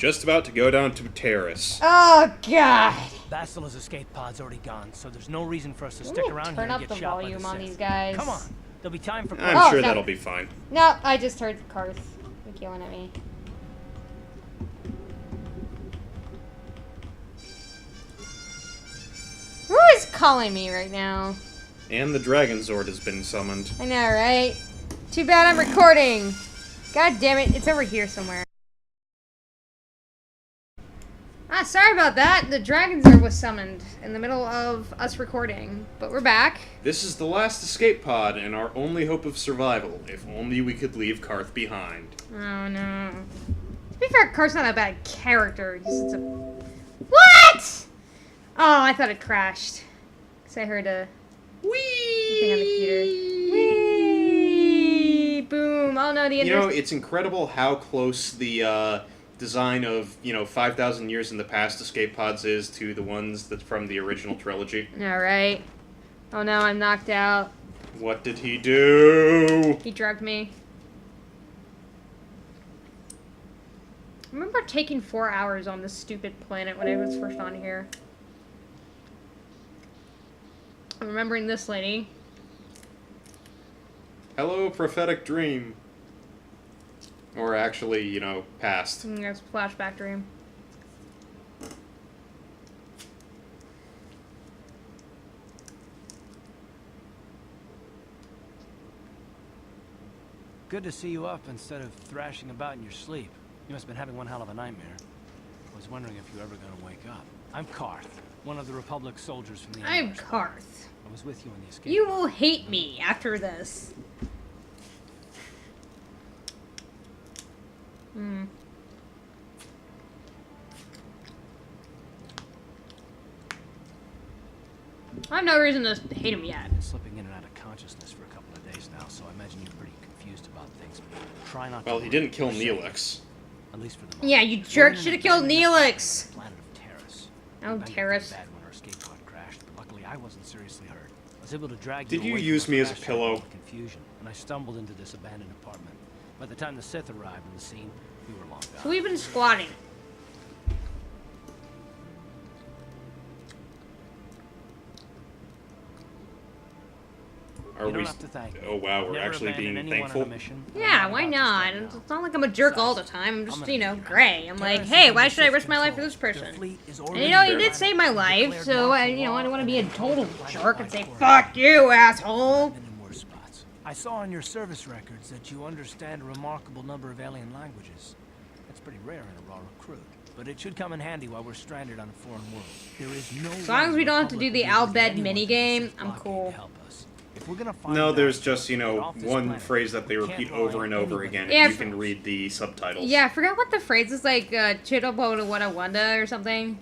just about to go down to Taris. Oh, God. Bastila's escape pod's already gone, so there's no reason for us to stick around here Turn and up get the shot by the volume on Sith. these guys. Come on, there'll be time for. I'm sure no. that'll be fine. No, I just heard Carth yelling at me. Who is calling me right now? And the Dragon Zord has been summoned. I know, right? Too bad I'm recording. God damn it, it's over here somewhere. Ah, sorry about that. The Dragon Zord was summoned in the middle of us recording, but we're back. This is the last escape pod and our only hope of survival. If only we could leave Carth behind. Oh no. To be fair, Carth's not a bad character. He's just a... What?! Oh, I thought it crashed. Because I heard a... Whee! thing on the computer. Whee! Boom. Oh no, the You know, it's incredible how close the design of, 5,000 years in the past escape pods is to the ones that's from the original trilogy. Alright. Oh no, I'm knocked out. What did he do? He drugged me. I remember taking 4 hours on this stupid planet when I was first on here. I'm remembering this lady. Hello, prophetic dream. Or actually, past. There's a flashback dream. Good to see you up instead of thrashing about in your sleep. You must have been having one hell of a nightmare. I was wondering if you were ever going to wake up. I'm Carth, one of the Republic soldiers from the I'm Empire. Carth. I was with you on the escape. You will hate me after this. I have no reason to hate him yet. I've been slipping in and out of consciousness for a couple of days now, so I imagine you're pretty confused about things. Try not to. Well, he didn't kill Neelix. At least for the moment. Yeah, you jerk should have killed Neelix. Planet of Taris. Oh, Taris. Bad when our escape pod crashed, but luckily I wasn't seriously hurt. I was able to drag Did you away use from me our as a crash pillow? site in confusion, and I stumbled into this abandoned apartment. By the time the Sith arrived on the scene, we were long gone. So we've been squatting. Are You don't we? have to thank me. Oh wow, we're Never actually abandon being anyone on a thankful. mission, no Yeah, matter why how not? distant they It's not like I'm a jerk all the time. I'm just, I'm gonna be gray. I'm like, Taris hey, is why under should I Sith risk my life for control. this Their person? fleet is And already you there. did save my life, Declared so martial I don't law want to be a and total planet jerk and by say, quarter. fuck you, asshole. Been in worse spots. I saw on your service records that you understand a remarkable number of alien languages. That's pretty rare in a raw recruit, but it should come in handy while we're stranded on a foreign world. There is no As long as we don't have to do the Al Bhed minigame, I'm cool. If we're gonna find No, out there's just, we're off this one planet, phrase that they we repeat can't rely over and on over anybody. again. Yeah, You can read the subtitles. Yeah, I forgot what the phrase is, like, Chitobo Wada Wanda or something.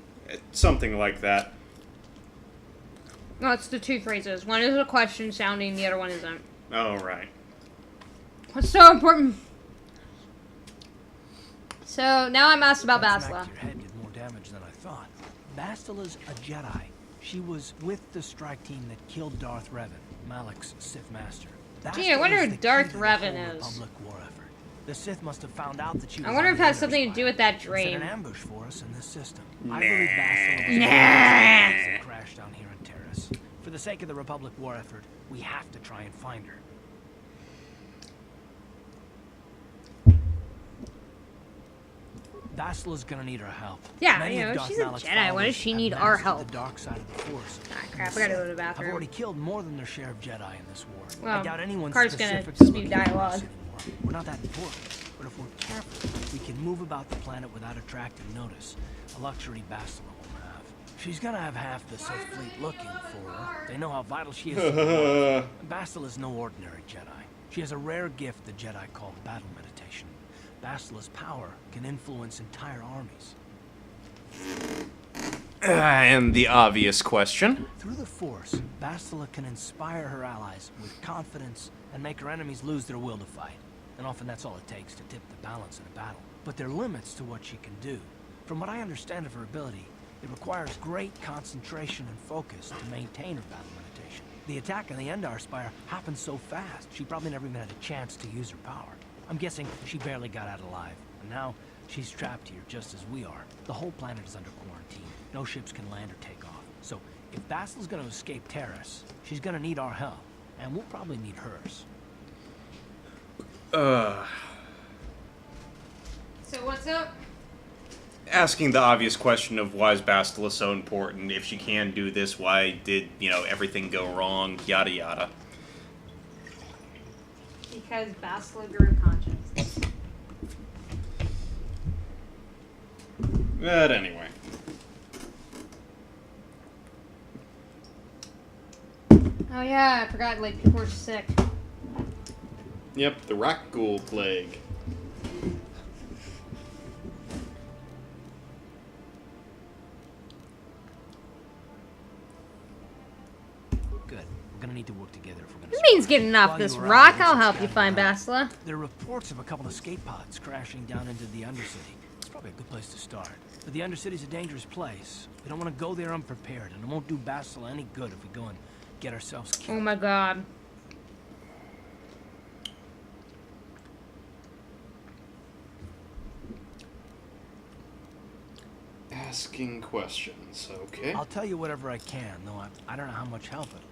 Something like that. No, it's the two phrases. One is a question sounding, the other one isn't. Oh, right. What's so important? So, now I'm asked about That Bastila. smack to your head did more damage than I thought. Bastila's a Jedi. She was with the strike team that killed Darth Revan, Malak's Sith master. Gee, I wonder Bastila's who the key Darth to the Revan whole is. Republic war effort. The Sith must have found out that she was I wonder on if the it has Under something to spy do with that and set dream. an ambush for us in this system. Nah. I believe Bastila was Nah. that crashed down here in Taris. For the sake of the Republic war effort, we have to try and find her. Bastila's gonna need our help. Yeah, Many of Darth she's a Malak's Jedi. Why does followers she have need our mastered help? The dark side of the Force. Ah, crap, I gotta go to the I've bathroom. already killed more than their share of Jedi in this war. Well, I doubt anyone's Carth's gonna specifically spew looking for us dialogue. anymore. We're not that important, but if we're careful, we can move about the planet without attracting notice. A luxury Bastila won't have. She's gonna have half the Sith fleet looking for her. They know how vital she is. To the war. Bastila's no ordinary Jedi. She has a rare gift the Jedi call battle meditation. Bastila's power can influence entire armies. And the obvious question. Through the Force, Bastila can inspire her allies with confidence and make her enemies lose their will to fight. And often that's all it takes to tip the balance in a battle. But there are limits to what she can do. From what I understand of her ability, it requires great concentration and focus to maintain her battle meditation. The attack on the Endar Spire happened so fast, she probably never even had a chance to use her power. I'm guessing she barely got out alive, and now She's trapped here just as we are. The whole planet is under quarantine. No ships can land or take off. So if Bastila's gonna escape Taris, she's gonna need our help. And we'll probably need hers. So what's up? Asking the obvious question of why is Bastila so important? If she can do this, why did, everything go wrong? Yada yada. Because Bastila grew conscious. But anyway. Oh yeah, I forgot, like, people were sick. Yep, the rock ghoul plague. Good. We're gonna need to work together if we're gonna... This means getting off this rock. I'll help you find Bastila. There are reports of a couple of escape pods crashing down into the Undercity. It's probably a good place to start. But the Undercity's a dangerous place. We don't want to go there unprepared, and it won't do Bastila any good if we go and get ourselves killed. Oh my god. Asking questions, okay. I'll tell you whatever I can, though I don't know how much help it'll be.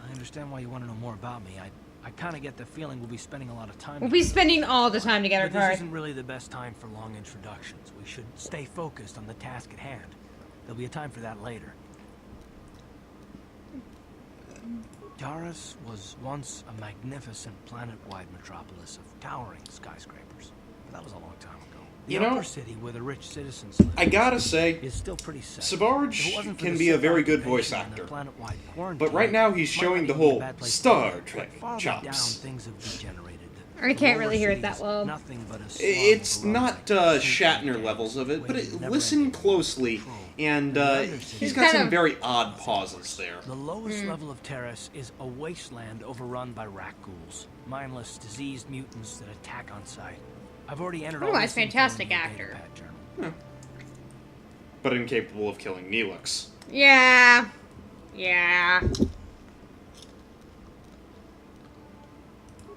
I understand why you want to know more about me. I kind of get the feeling we'll be spending a lot of time We'll be spending all the time together, But this Carth. isn't really the best time for long introductions. We should stay focused on the task at hand. There'll be a time for that later. Taris was once a magnificent planet-wide metropolis of towering skyscrapers. But that was a long time ago. The upper city where the rich citizens live, I gotta say, is still pretty safe. Sabarge can be a very good voice actor. But right now he's showing the whole Star Trek chops. Things have degenerated. I can't really hear it that well. It's not Shatner levels of it, but listen closely, and he's got some very odd pauses there. The lowest level of Taris is a wasteland overrun by rat ghouls, mindless, diseased mutants that attack on sight. I've already entered all Otherwise, this info fantastic in the actor. datapad journal. But incapable of killing Neelix. Yeah. Yeah.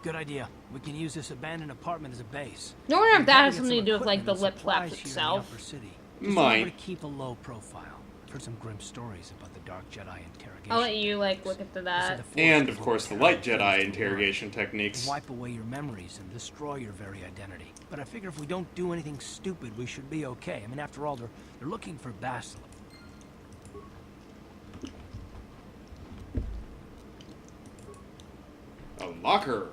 Good idea. We can use this abandoned apartment as a base. No wonder if that has Get something to do with, like, the equipment lip and flaps supplies here in the itself. upper city. Just Might. remember to keep a low profile. I've heard some grim stories about the Dark Jedi interrogation. I'll let you, like, look into They say that. the Force And, is of course, the terrible Light things Jedi to interrogation learn. techniques. Wipe away your memories and destroy your very identity. But I figure if we don't do anything stupid, we should be okay. I mean, after all, they're looking for Bastila. A locker.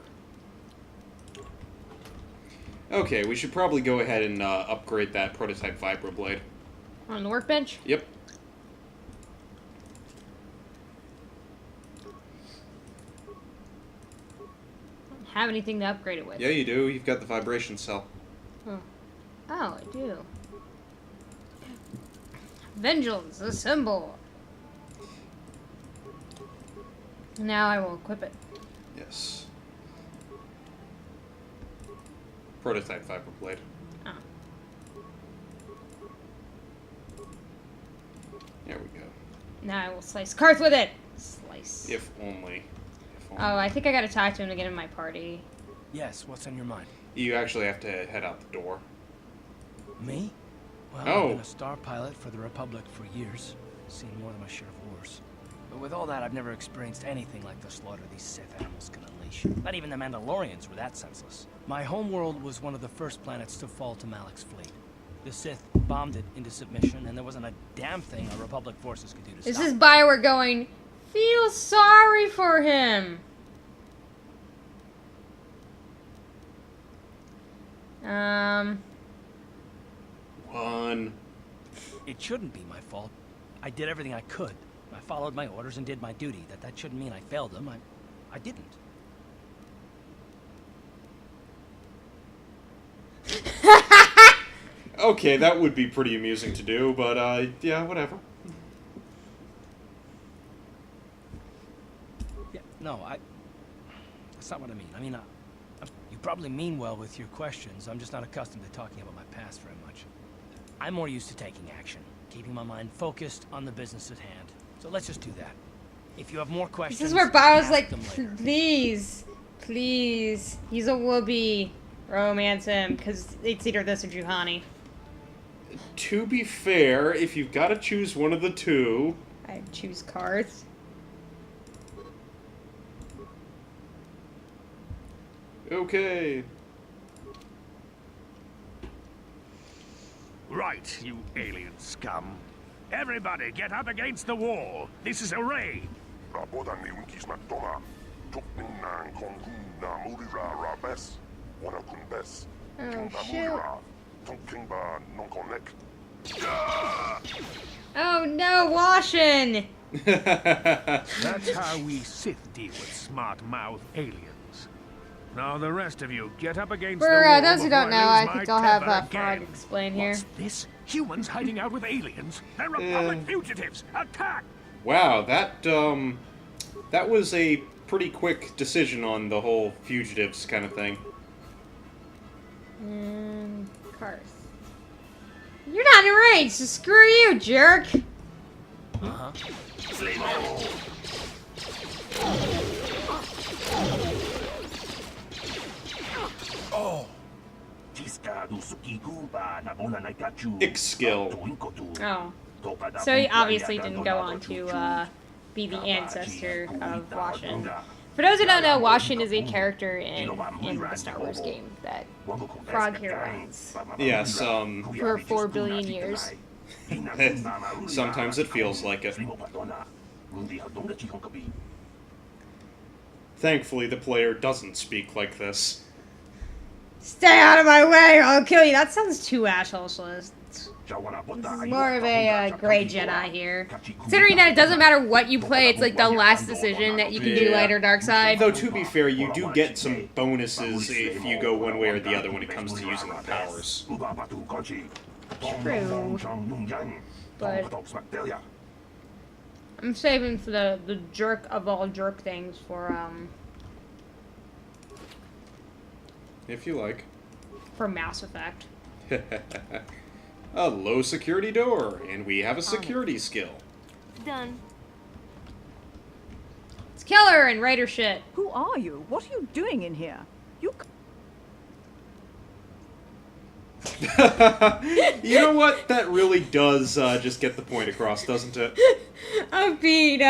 Okay, we should probably go ahead and upgrade that prototype vibroblade. On the workbench? Yep. Don't have anything to upgrade it with. Yeah, you do. You've got the vibration cell. Oh, I do. Vengeance, assemble. Now I will equip it. Yes. Prototype vibroblade. Oh. There we go. Now I will slice Carth with it. Slice. If only. If only. Oh, I think I gotta talk to him to get in my party. Yes, what's on your mind? You actually have to head out the door. Me? Well, Oh. I've been a star pilot for the Republic for years. Seen more than my share of wars. But with all that, I've never experienced anything like the slaughter these Sith animals can unleash. Not even the Mandalorians were that senseless. My homeworld was one of the first planets to fall to Malak's fleet. The Sith bombed it into submission, and there wasn't a damn thing our Republic forces could do to This stop is it. Bioware going, feel sorry for him. One. It shouldn't be my fault. I did everything I could. I followed my orders and did my duty. That shouldn't mean I failed them. I didn't. Okay, that would be pretty amusing to do, but, yeah, whatever. Yeah, no, that's not what I mean. I mean, you probably mean well with your questions. I'm just not accustomed to talking about my past very much. I'm more used to taking action, keeping my mind focused on the business at hand. So let's just do that. If you have more questions, This is where Bio's ask like, them later. please, please. He's a whoopee. Romance him, because it's either this or Juhani. To be fair, if you've got to choose one of the two... I'd choose Carth. Okay. Right, you alien scum. Everybody get up against the wall. This is a raid. Oh, shoot. Oh, no, washing! That's how we Sith deal with smart-mouth aliens. Now the rest of you, get up against the For wall those who before don't know, lose I my think I'll have temper Fraug again. explain here. What's this? Humans hiding out with aliens? They're Republic fugitives! Attack! Wow, that was a pretty quick decision on the whole fugitives kind of thing. Carth. You're not in range, so screw you, jerk! Uh-huh. Oh! Ick skill. Oh. So he obviously didn't go on to be the ancestor of Washin. For those who don't know, Washin is a character in the Star Wars game that Fraug here runs Yes, for 4 billion years. sometimes it feels like it. Thankfully, the player doesn't speak like this. Stay out of my way or I'll kill you! That sounds too asshole-less. This is more of a gray Jedi here. Considering that it doesn't matter what you play, it's like the last decision that you can do Yeah. light or dark side. Though, to be fair, you do get some bonuses if you go one way or the other when it comes to using the powers. True. But I'm saving for the jerk of all jerk things for If you like. Mass Effect. A low security door, and we have a security skill. Done. It's killer and writer shit. Who are you? What are you doing in here? You. You know what? That really does just get the point across, doesn't it? Of being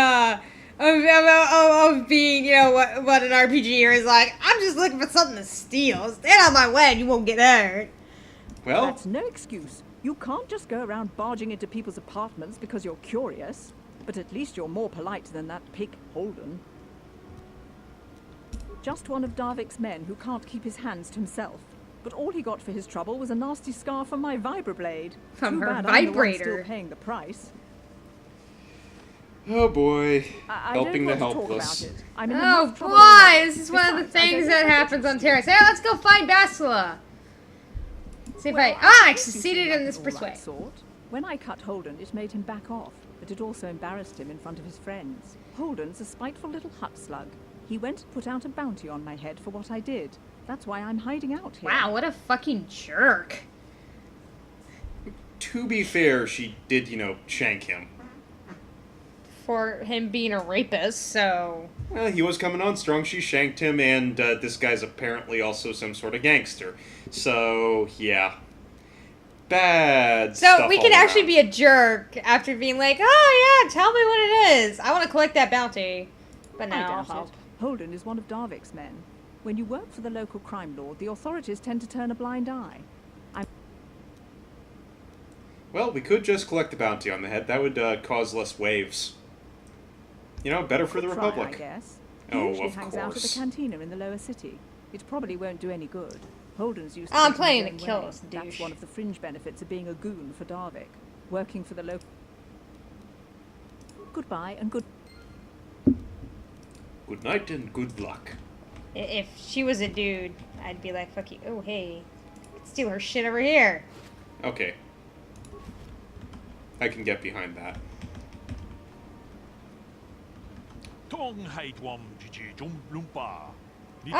of being, you know, what an RPG is like. I'm just looking for something to steal. Stand out of my way and you won't get hurt. Well, That's no excuse. You can't just go around barging into people's apartments because you're curious. But at least you're more polite than that pig Holden. Just one of Darvik's men who can't keep his hands to himself. But all he got for his trouble was a nasty scar from my vibroblade. From Too her bad I'm the one vibrator. still paying the price. oh boy. I Helping don't the want to talk helpless. about it. I'm in Oh enough trouble boy, already. this is one of the Besides, I things don't that think happens on it's Taris. Hey, let's go find Bastila. See if Well, I think succeeded he's in like this an all-right persuade. sort. When I cut Holden, it made him back off, but it also embarrassed him in front of his friends. Holden's a spiteful little hut slug. He went and put out a bounty on my head for what I did. That's why I'm hiding out here. Wow, what a fucking jerk. To be fair, she did, you know, shank him. For him being a rapist, so... Well, he was coming on strong, she shanked him, and this guy's apparently also some sort of gangster. So, yeah. Bad So stuff we all can actually around. be a jerk after being like, oh yeah, tell me what it is. I want to collect that bounty. But I now I'll doubt help. it. Holden is one of Darvik's men. When you work for the local crime lord, the authorities tend to turn a blind eye. Well, we could just collect the bounty on the head. That would cause less waves. You know, better for the Could try, Republic. I guess. He Oh, usually of hangs out at the course. cantina in the lower city. It probably won't do any good. Holden's used to I'm getting playing his to own kill way. this That's douche. one of the fringe benefits of being a goon for Darvik. Working for the local... Goodbye and good... Good night and good luck. If she was a dude, I'd be like, fuck you. Oh, hey. Steal her shit over here. Okay. I can get behind that. Oh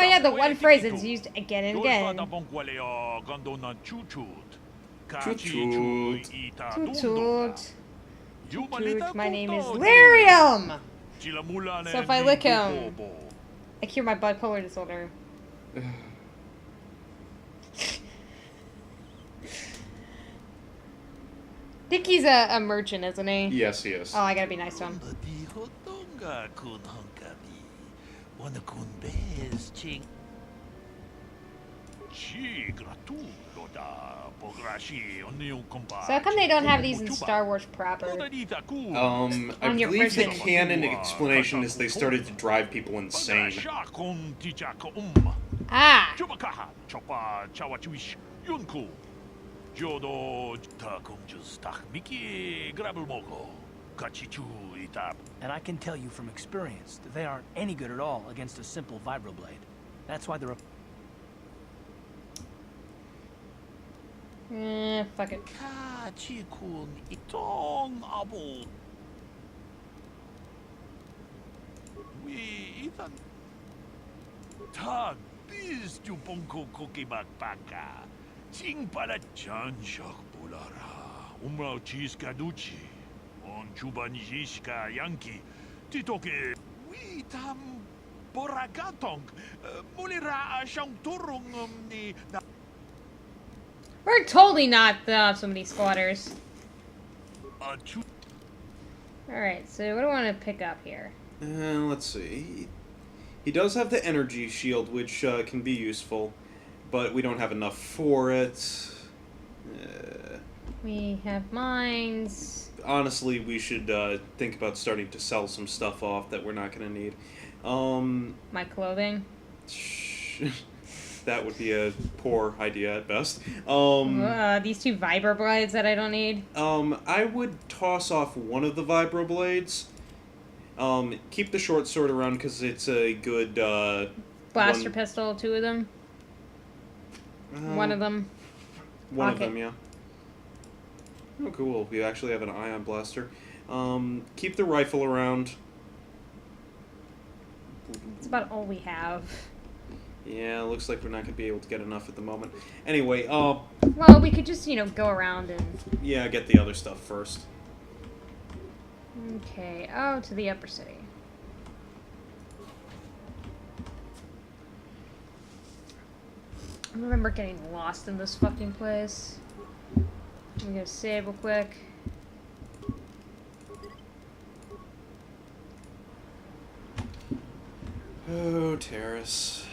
yeah, the one phrase that's used again and again. Toot toot. Toot toot. My name is Lyrium! So if I lick him, I cure my bipolar disorder. I think he's a merchant, isn't he? Yes, he is. Oh, I gotta be nice to him. So how come they don't have these in Star Wars proper? I On your believe the prison. canon explanation is they started to drive people insane. Ah! And I can tell you from experience that they aren't any good at all against a simple vibroblade. That's why they're a... Fuck it. We're totally not so many squatters. Alright, so what do I want to pick up here? Let's see. He does have the energy shield, which can be useful, but we don't have enough for it. We have mines. Honestly, we should think about starting to sell some stuff off that we're not going to need. My clothing. That would be a poor idea at best. These two vibroblades that I don't need. I would toss off one of the vibroblades. Keep the short sword around because it's a good Blaster pistol, two of them. One of them. One of them, yeah. Oh, cool. We actually have an ion blaster. Keep the rifle around. That's about all we have. Yeah, looks like we're not going to be able to get enough at the moment. Anyway, well, we could just, go around and... yeah, get the other stuff first. Okay, oh, to the upper city. I remember getting lost in this fucking place. I'm gonna save real quick. Oh, Taris.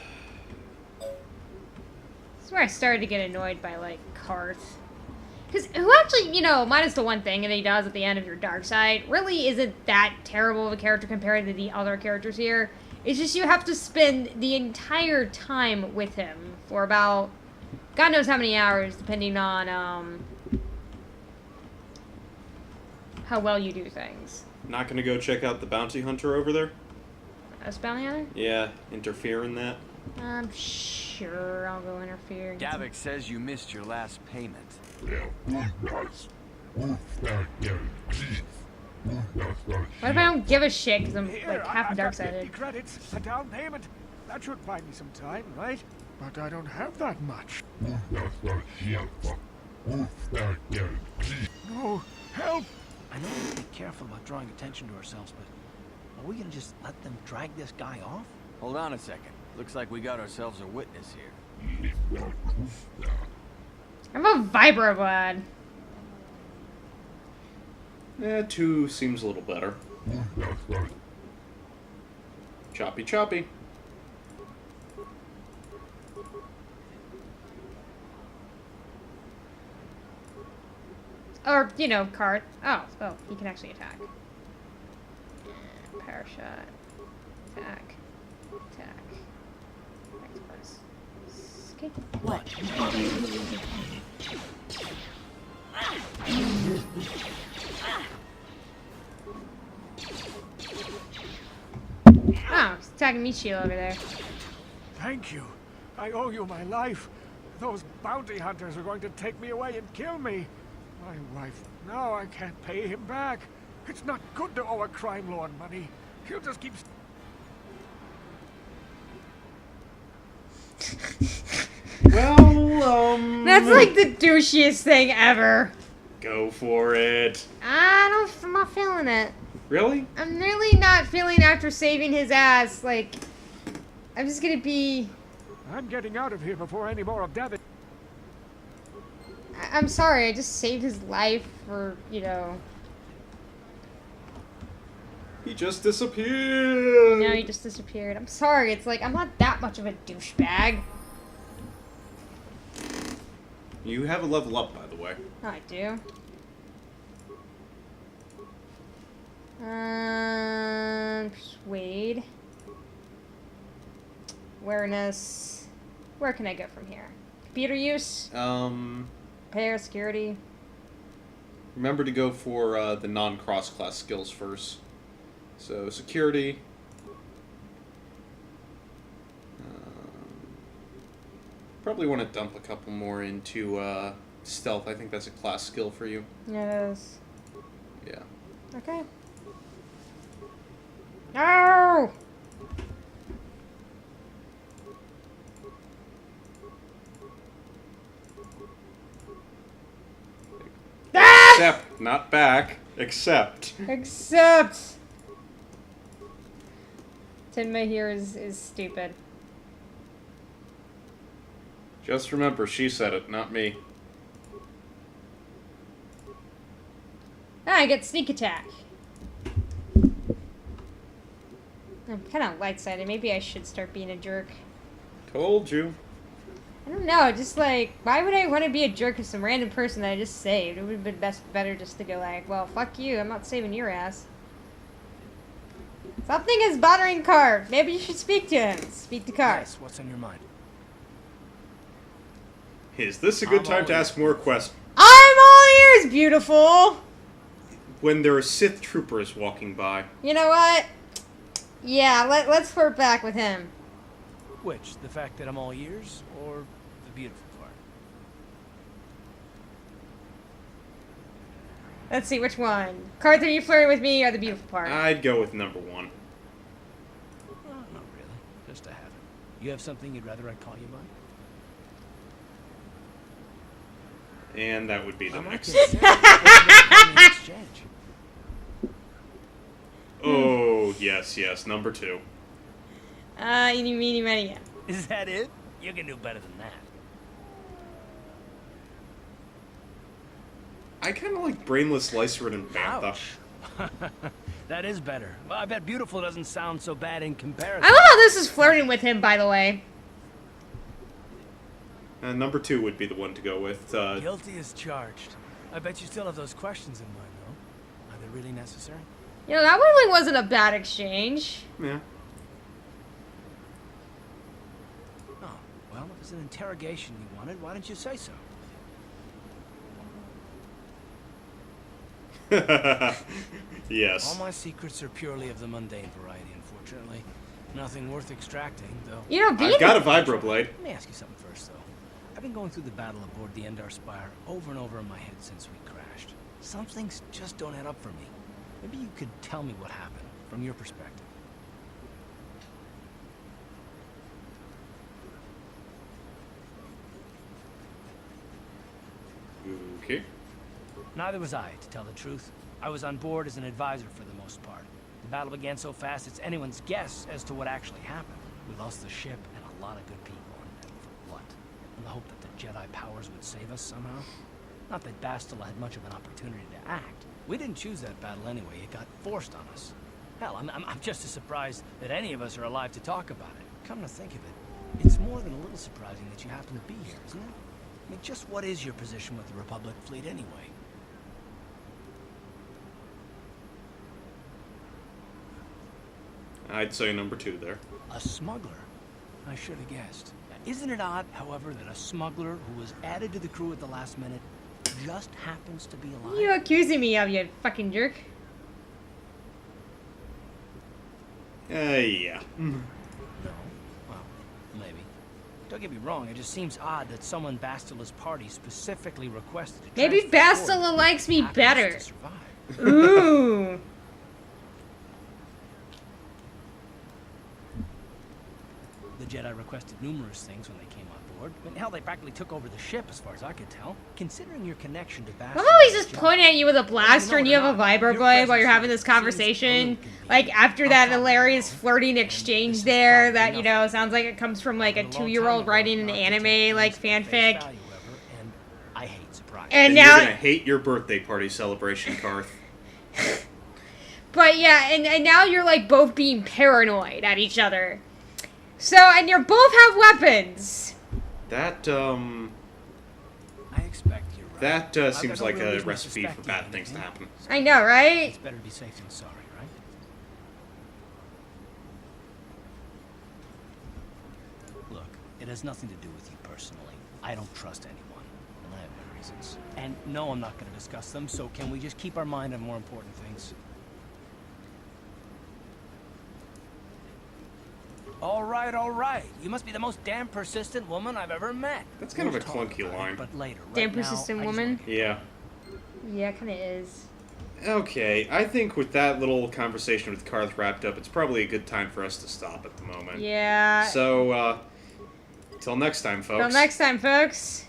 This is where I started to get annoyed by, Carth. Because who actually, minus the one thing that he does at the end of your dark side, really isn't that terrible of a character compared to the other characters here. It's just you have to spend the entire time with him for about God knows how many hours, depending on how well you do things. Not gonna go check out the bounty hunter over there? Us bounty hunter? Yeah, interfere in that. I'm sure I'll go interfere. Gavik says you missed your last payment. What if I don't give a shit because I'm half dark-sided? Credits, a down payment. That should buy me some time, right? But I don't have that much. No, help! I know we have to be careful about drawing attention to ourselves, but are we gonna just let them drag this guy off? Hold on a second. Looks like we got ourselves a witness here. I'm a vibroblade. Yeah, 2 seems a little better. Choppy choppy. Or, Carth. Oh, he can actually attack. Power shot. Attack. Attack. X press. Okay. What? Oh, he's attacking Michio over there. Thank you. I owe you my life. Those bounty hunters are going to take me away and kill me. My wife. Now I can't pay him back. It's not good to owe a crime lord money. He'll just keep... Well, That's like the douchiest thing ever. go for it. I'm not feeling it. Really? I'm really not feeling after saving his ass. Like, I'm just gonna be... I'm getting out of here before any more of Devin. I'm sorry, I just saved his life for, you know... He just disappeared! No, he just disappeared. I'm sorry, it's like, I'm not that much of a douchebag. You have a level up, by the way. Oh, I do. Persuade. Awareness. Where can I go from here? Computer use? Repair, security. Remember to go for the non-cross class skills first. So, security. Probably want to dump a couple more into stealth. I think that's a class skill for you. Yeah, it is. Yeah. Okay. No! Except, not back. Except. Except! Tenma here is stupid. Just remember, she said it, not me. Ah, I get sneak attack. I'm kind of light-sided. Maybe I should start being a jerk. Told you. I don't know, just like, why would I want to be a jerk to some random person that I just saved? It would have been better just to go like, well, fuck you, I'm not saving your ass. Something is bothering Carth. Maybe you should speak to him. Speak to Carth. Yes, what's on your mind? Is this a good time to ask more questions? I'm all ears, beautiful! When there are Sith troopers walking by. You know what? Yeah, let's flirt back with him. Which? The fact that I'm all ears, or the beautiful part? Let's see, which one? Carth, are you flirting with me or the beautiful part? I'd go with number one. Oh, not really. Just a habit. You have something you'd rather I call you by? And that would be the next. Oh, yes, number two. Eeny, meeny, miny, Is that it? You can do better than that. I kind of like brainless Lycerin and Bantha. Ouch. That is better. Well, I bet beautiful doesn't sound so bad in comparison. I love how this is flirting with him, by the way. Number two would be the one to go with. Guilty as charged. I bet you still have those questions in mind, though. Are they really necessary? You know, that really wasn't a bad exchange. Yeah. Oh, well, if it's an interrogation you wanted, why didn't you say so? Yes. All my secrets are purely of the mundane variety, unfortunately. Nothing worth extracting, though. You know, being I've got a vibroblade. Let me ask you something first, though. I've been going through the battle aboard the Endar Spire over and over in my head since we crashed. Some things just don't add up for me. Maybe you could tell me what happened, from your perspective. Okay. Neither was I, to tell the truth. I was on board as an advisor for the most part. The battle began so fast it's anyone's guess as to what actually happened. We lost the ship and a lot of good people. And for what? In the hope that the Jedi powers would save us somehow? Not that Bastila had much of an opportunity to act. We didn't choose that battle anyway. It got forced on us. Hell, I'm just as surprised that any of us are alive to talk about it. Come to think of it, it's more than a little surprising that you happen to be here, isn't it? I mean, just what is your position with the Republic fleet anyway? I'd say number two there. A smuggler? I should have guessed. Isn't it odd, however, that a smuggler who was added to the crew at the last minute just happens to be alive? You accusing me of, you fucking jerk. Yeah. No? Well, maybe. Don't get me wrong, it just seems odd that someone Bastila's party specifically requested to Maybe transfer Bastila forward likes me happens better. to survive. Ooh. The Jedi requested numerous things when they came on board. I mean, hell, they practically took over the ship, as far as I could tell. Considering your connection to Bastila... I'm always just pointing at you with a blaster and you have a vibroblade while you're having this conversation. Like, after that hilarious flirting exchange there that, you know, sounds like it comes from, like, a 2-year-old writing an anime, like, fanfic. I hate surprise. And you're now... gonna hate your birthday party celebration, Carth. But, yeah, and now you're, like, both being paranoid at each other. So, and you both have weapons. That, I expect you're right. that seems like a recipe for bad things to happen. I know, right? It's better to be safe than sorry, right? Look, it has nothing to do with you personally. I don't trust anyone, and I have my reasons. And no, I'm not going to discuss them, so can we just keep our mind on more important things? All right. You must be the most damn persistent woman I've ever met. That's kind of a clunky line. But later, Damn persistent woman? Yeah. Yeah, it kind of is. Okay, I think with that little conversation with Carth wrapped up, it's probably a good time for us to stop at the moment. Yeah. So, till next time, folks. Till next time, folks.